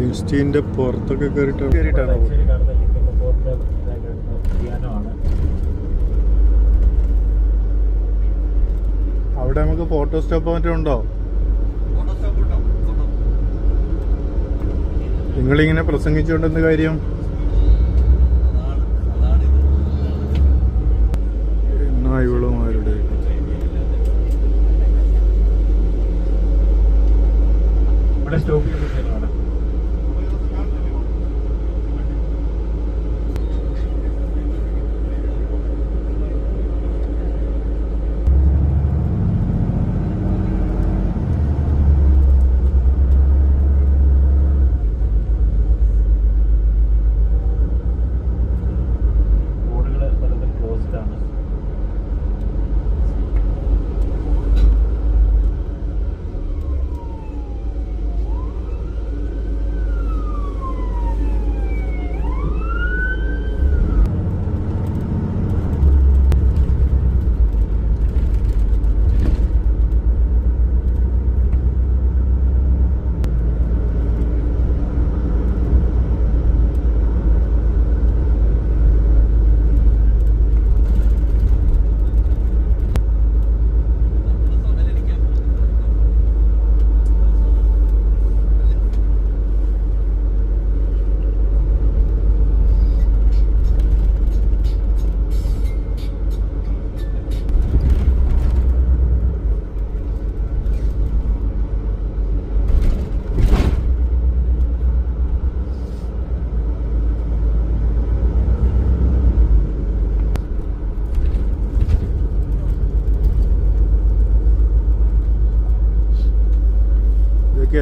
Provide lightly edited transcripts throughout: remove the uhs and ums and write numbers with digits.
ഐൻസ്റ്റീൻ്റെ പുറത്തൊക്കെ കയറിയിട്ടാണ്. അവിടെ നമുക്ക് ഫോട്ടോ സ്റ്റോപ്പ് മറ്റോ ഉണ്ടോ? നിങ്ങളിങ്ങനെ പ്രസംഗിച്ചുകൊണ്ടെന്ത് കാര്യം? എന്നാ ഇവളുമാരുടെ സ്റ്റോപ്പ് ചെയ്തിട്ടാണ്.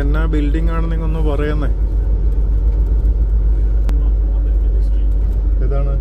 എന്നാ ബിൽഡിംഗ് ആണെന്ന് ഒന്ന് പറയുന്നേ. ഏതാണ്?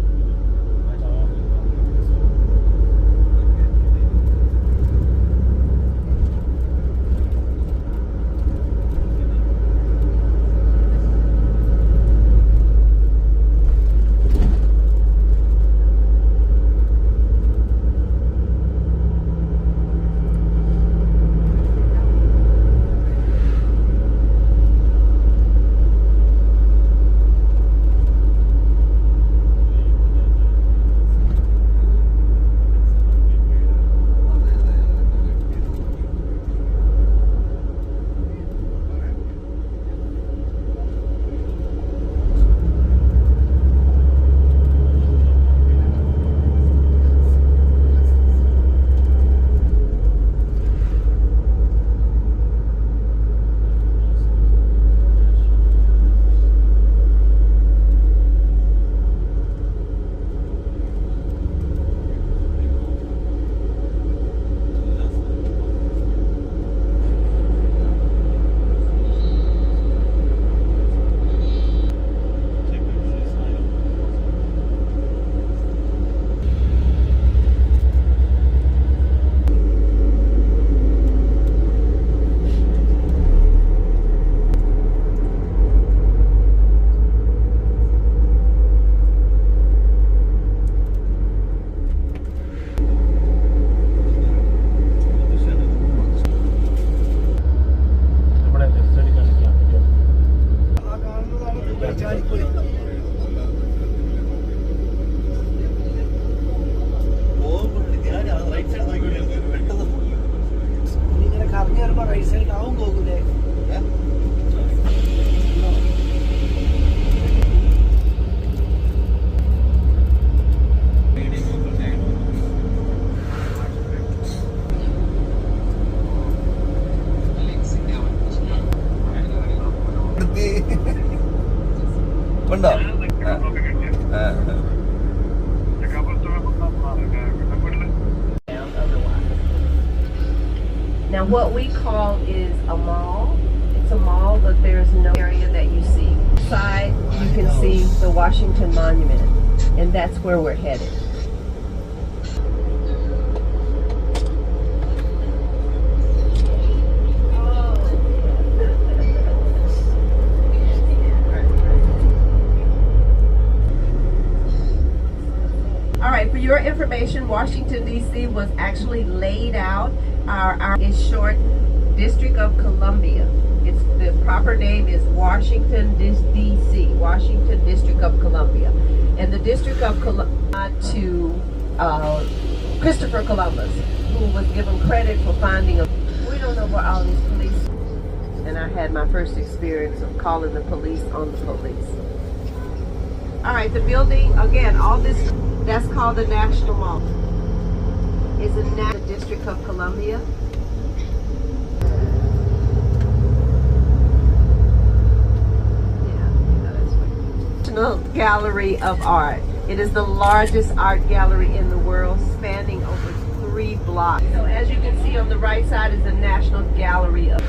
Now what we call is a mall. It's a mall, but there's no area that you see. Inside, you can see the Washington Monument, and that's where we're headed. All right, for your information, Washington, D.C. was actually laid out. Our is short District of Columbia. It's the proper name is Washington, D.C., Washington District of Columbia. And the District of Columbia to Christopher Columbus, who was given credit for finding we don't know where all these police, and I had my first experience of calling the police on the police. All right, the building, again, all this, that's called the National Mall. Is in the District of Columbia. National Gallery of Art. It is the largest art gallery in the world, spanning over 3 blocks. So as you can see on the right side is the National Gallery of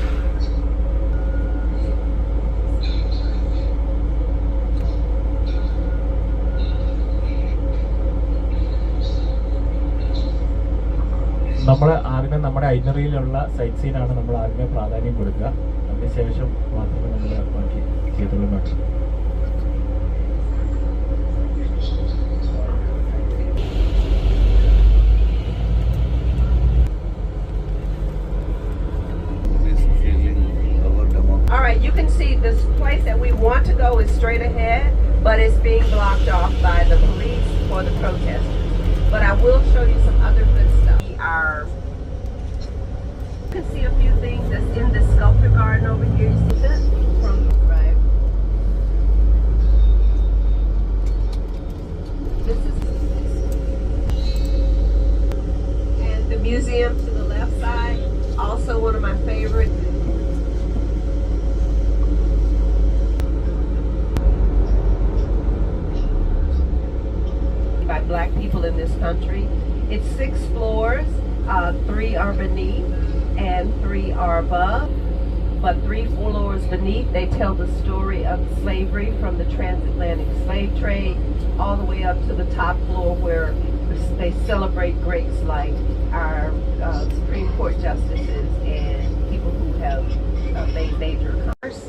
നമ്മൾ ആദ്യമേ നമ്മുടെ ഐനറിയിലുള്ള site സീനാണ് നമ്മൾ ആദ്യമേ പ്രാധാന്യം കൊടുക്കുക. അതിനുശേഷം മാത്രമേ നമ്മൾ ബാക്കി ചെയ്തുള്ളൂ. All right, you can see this place that we want to go is straight ahead, but it's being blocked off by the police or the protesters. But I will show you some other good stuff. You can see a few things that's in the sculpture garden over here. You see this? Right. This is, and the museum to the left side, also one of my favorites. By Black people in this country. It's 6 floors, 3 are beneath and 3 are above. But 3 floors beneath, they tell the story of slavery from the transatlantic slave trade all the way up to the top floor where they celebrate greats like our Supreme Court justices and people who have made major commerce.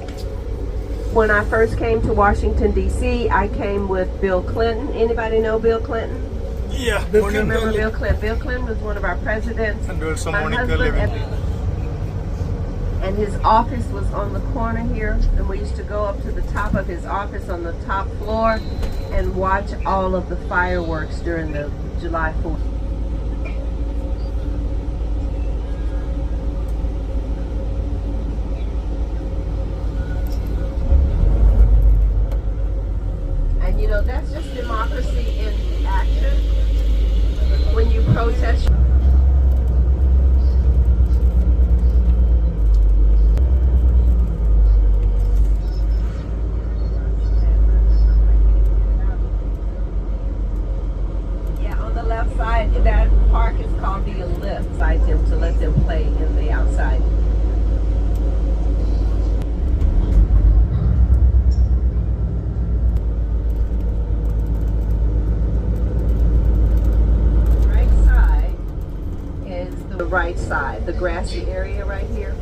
When I first came to Washington, D.C., I came with Bill Clinton. Anybody know Bill Clinton? Yeah, Remember Bill Clinton? Bill Clinton was one of our presidents. And also My Monica husband Lewinsky. and his office was on the corner here, and we used to go up to the top of his office on the top floor and watch all of the fireworks during the July 4th. And you know, that's just democracy in action. When you protest. Left side, that park is called the Ellipse. Invite them to let them play in the outside. Right side is the right side, the grassy area right here.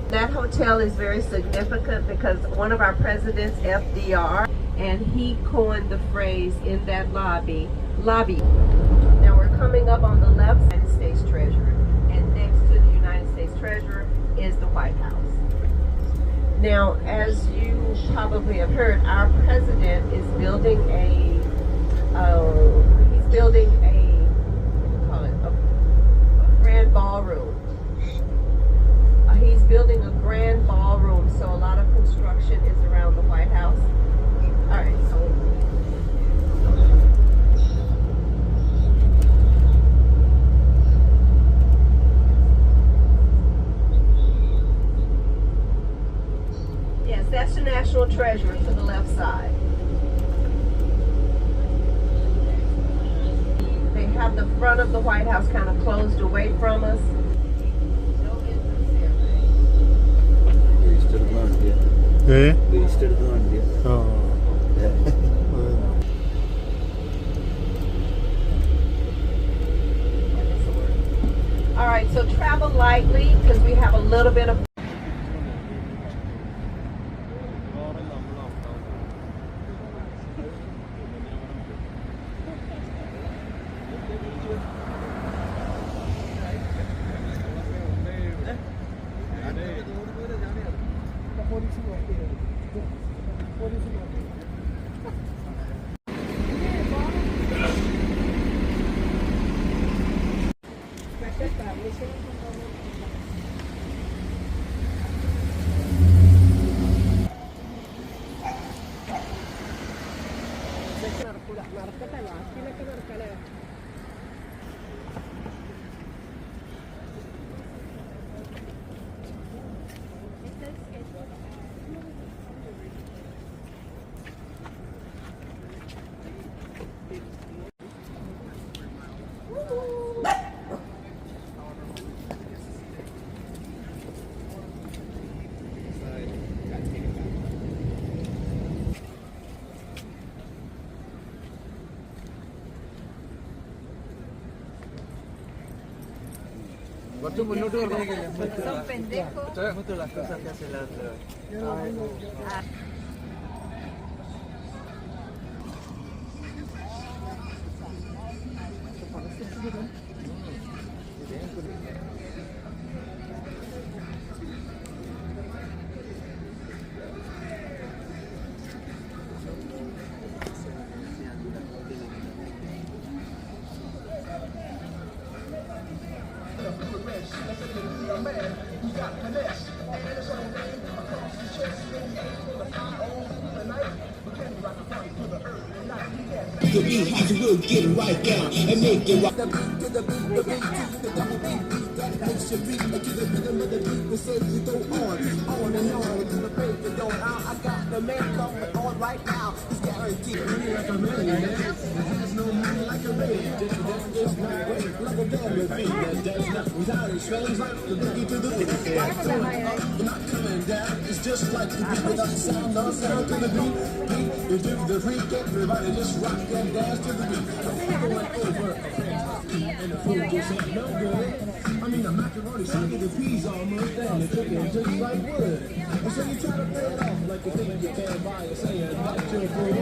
That hotel is very significant because one of our presidents, FDR, and he coined the phrase in that lobby. Now we're coming up on the left, United States Treasurer, and next to the United States Treasurer is the White House. Now, as you probably have heard, our president is building a grand ballroom. He's building a grand ballroom, so a lot of construction is around the White House. All right, so yes, that's the National Treasurer to the left side. They have the front of the White House kind of closed away from us. Eh? Oh. All right, so travel lightly because we have a little bit of നടക്കട്ടെ വാക്കിലൊക്കെ നടക്കാനേ കുറച്ച് മുന്നോട്ട് വരണം. The beat has will get it right down and make it right. The beat to the beat, the beat to the double beat, that makes you beat to the rhythm of the beat. We say you go on and on until the break of dawn. I got the man coming on right now. It's guaranteed. Money like a millionaire, there's no money like a man. There's no way like a damn thing. That's not without it. Swells like the boogie to the beat. We're not coming down. It's just like the beat without the sound. No sound to the beat. You do the freak, everybody just rock and dance to the beat. Going over and the food just ain't no good. I mean the macaroni soggy, the peas almost done, the chicken just like wood. And so you try to play it off like you think you can buy it, saying that you're good.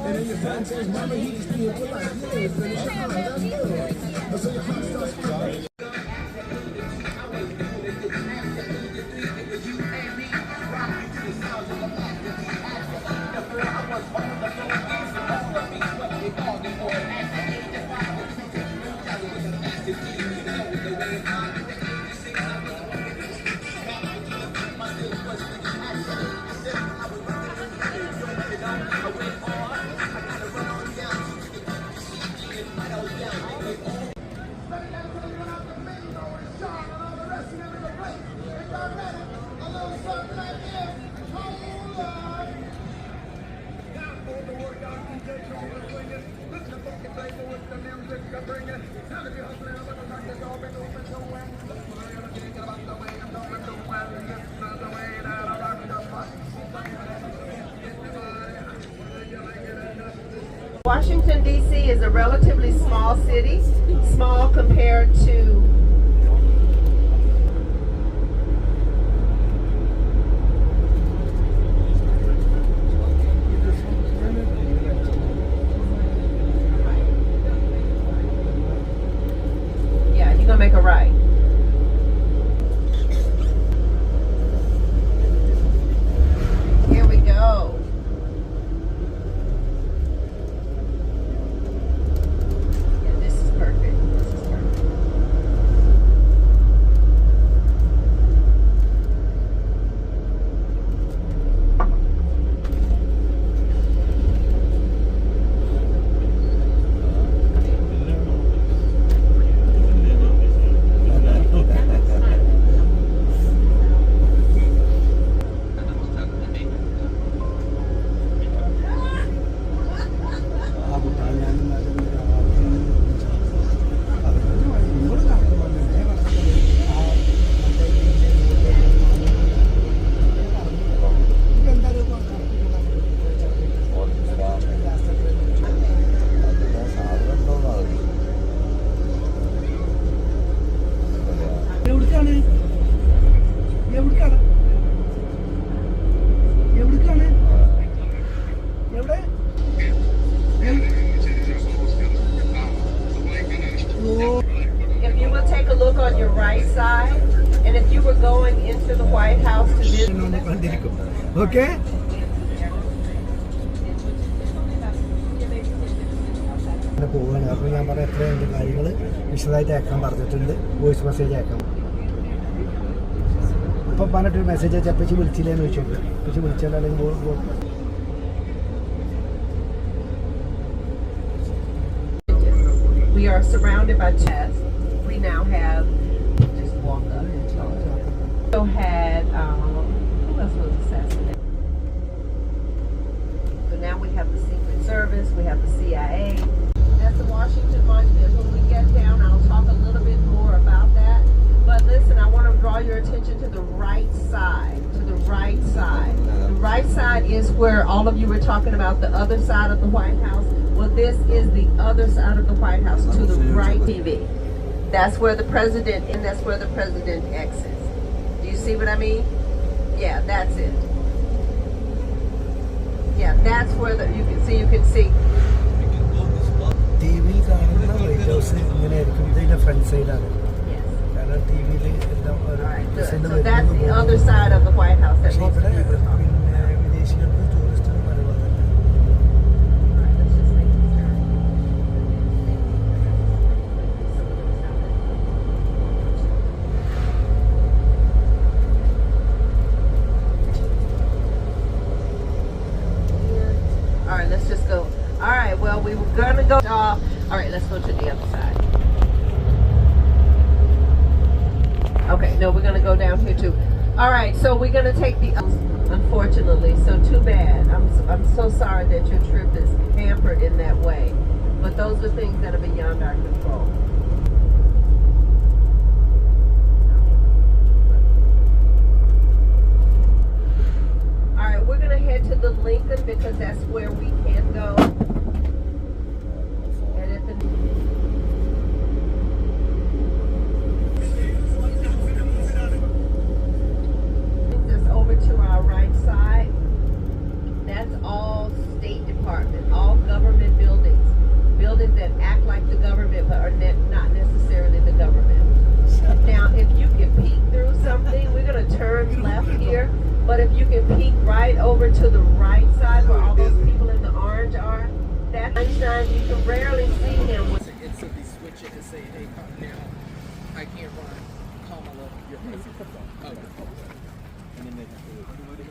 And then your friend says, Mama, he's being polite. Yeah, finish it, that's good. And so your heart starts crying. Washington, D.C. is a relatively small city, small compared to you're gonna make a right. Here we go. Yeah, this is perfect. This is perfect. If you will take a look on your right side, and if you were we're going into the White House to visit. Okay? പോവുകയാണ്. അപ്പോൾ ഞാൻ പറയാം എത്രയുണ്ട് കാര്യങ്ങൾ വിശദമായിട്ട് അയക്കാൻ പറഞ്ഞിട്ടുണ്ട്. Voice message അയക്കാം. അപ്പം പറഞ്ഞിട്ടൊരു മെസ്സേജ് അയച്ചാൽ അപ്പച്ചി വിളിച്ചില്ലേന്ന് ചോദിച്ചോളൂ. അപ്പച്ചി വിളിച്ചാൽ അല്ലെങ്കിൽ We are surrounded by chests. We now have, just walk up. We had, who else was assassinated? So now we have the Secret Service, we have the CIA. That's the Washington Monument. When we get down, I'll talk a little bit more about that. But listen, I want to draw your attention to the right side, The right side is where all of you were talking about, the other side of the White House. Well, this is the other side of the White House to the right TV. That's where the president, and that's where the president exits. Do you see what I mean? Yeah, that's it. Yeah, that's where you can see. TV കാണുന്ന white house ഇങ്ങനെ ആയിരിക്കും. ഇതിന്റെ front സൈഡാണ്. Yes. കാരണം ടിവിയിൽ എല്ലാം All right, good. So that's the other side of the White House. That most ഇവിടെ പിന്നെ വിദേശികൾക്ക് ടൂറിസ്റ്റുകൾ വരുവാണ്. All right, let's just make this turn. All right, let's just go. All right, well, we were going to go. All right, let's go to the other side. Okay, no, we're going to go down here too. All right, so we're going to take the, unfortunately, so too bad. I'm so sorry that your trip is hampered in that way. But those are things that are beyond our control. All right, we're going to head to the Lincoln because that's where we can go. And at the that's over to our right side. That's all State Department, all government buildings, buildings that act like the government but are not necessarily the government. Now, if you can peek through something, we're going to turn left here. But if you can peek right over to the right side where all those people in the orange are, that Einstein, you can rarely see him. Instantly switch it and say, hey, calm down. I can't run. Call my love. Your president. And then they have to do it.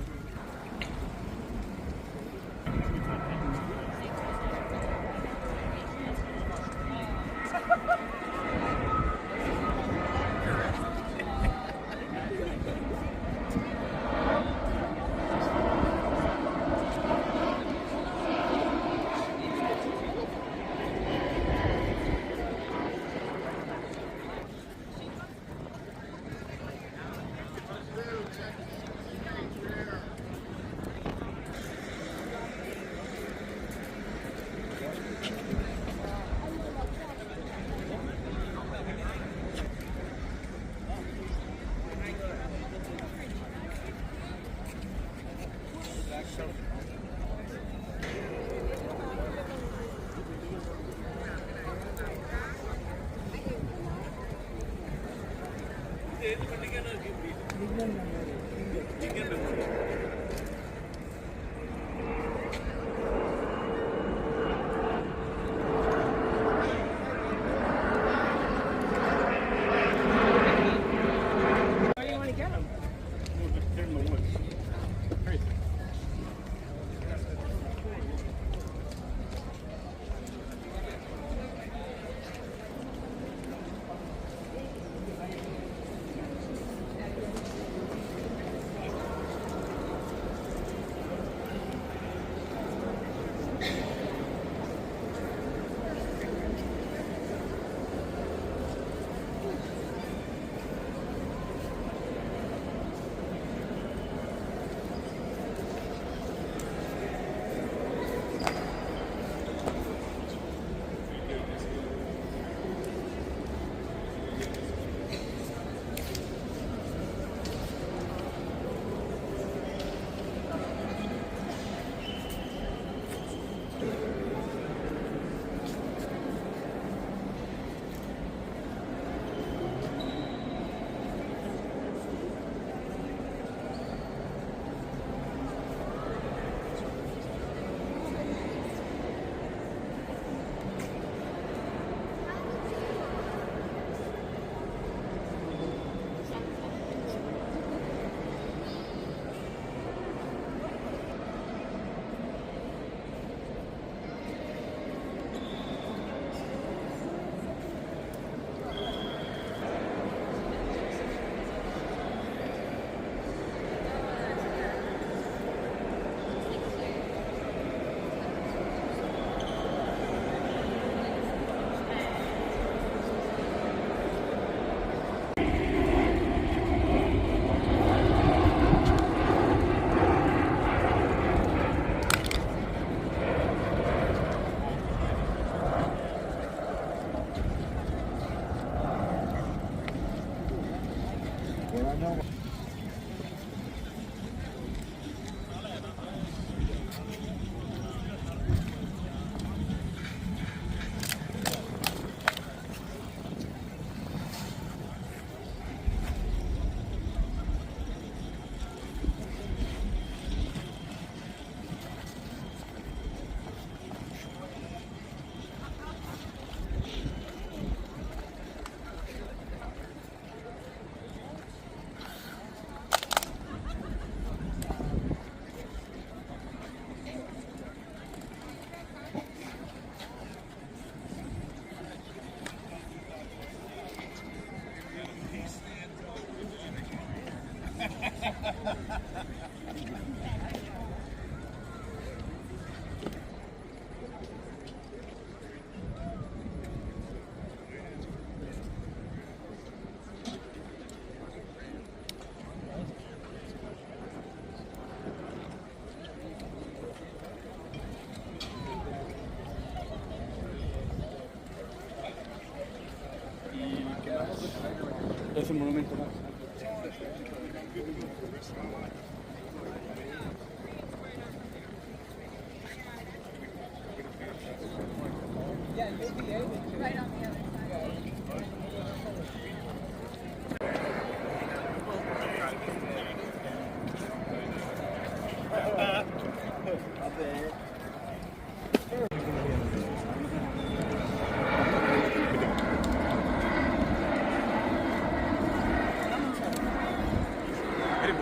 Es un monumento más.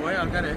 പോയ ആൾക്കാരെ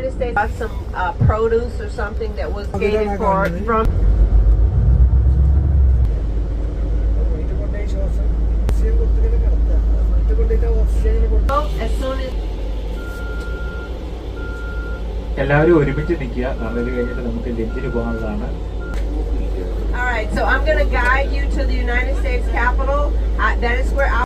United States got some produce or something that was gated for from. As soon as എല്ലാവരും ഒരുമിച്ച് നിൽക്കുക. കാരണം ഇത് കഴിഞ്ഞിട്ട് നമുക്ക് ലഞ്ചിന് പോകാനുള്ളതാണ്. all right, so I'm going to guide you to the United States Capitol. That is where I.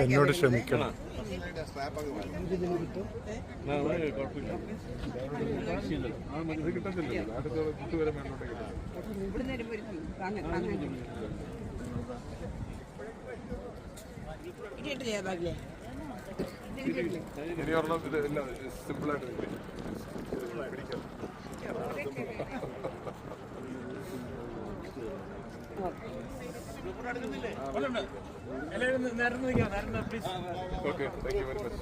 എന്നോട് ക്ഷമിക്കണം. ഇനി ഒരെണ്ണം ഇത് എല്ലാം സിമ്പിളായിട്ട് പിടിക്കാം. Okay, thank you very much.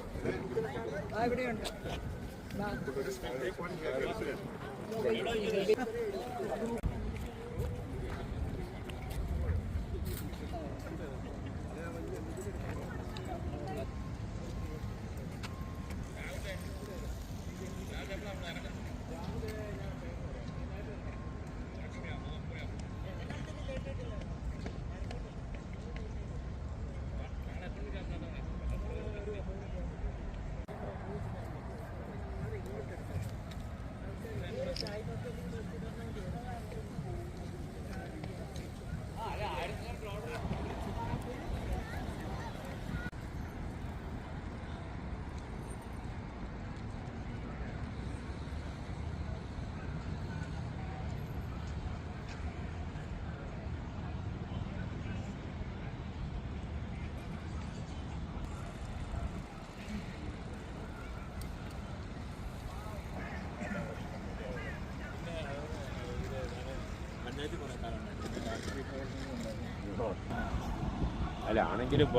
അല്ല ആണെങ്കിലും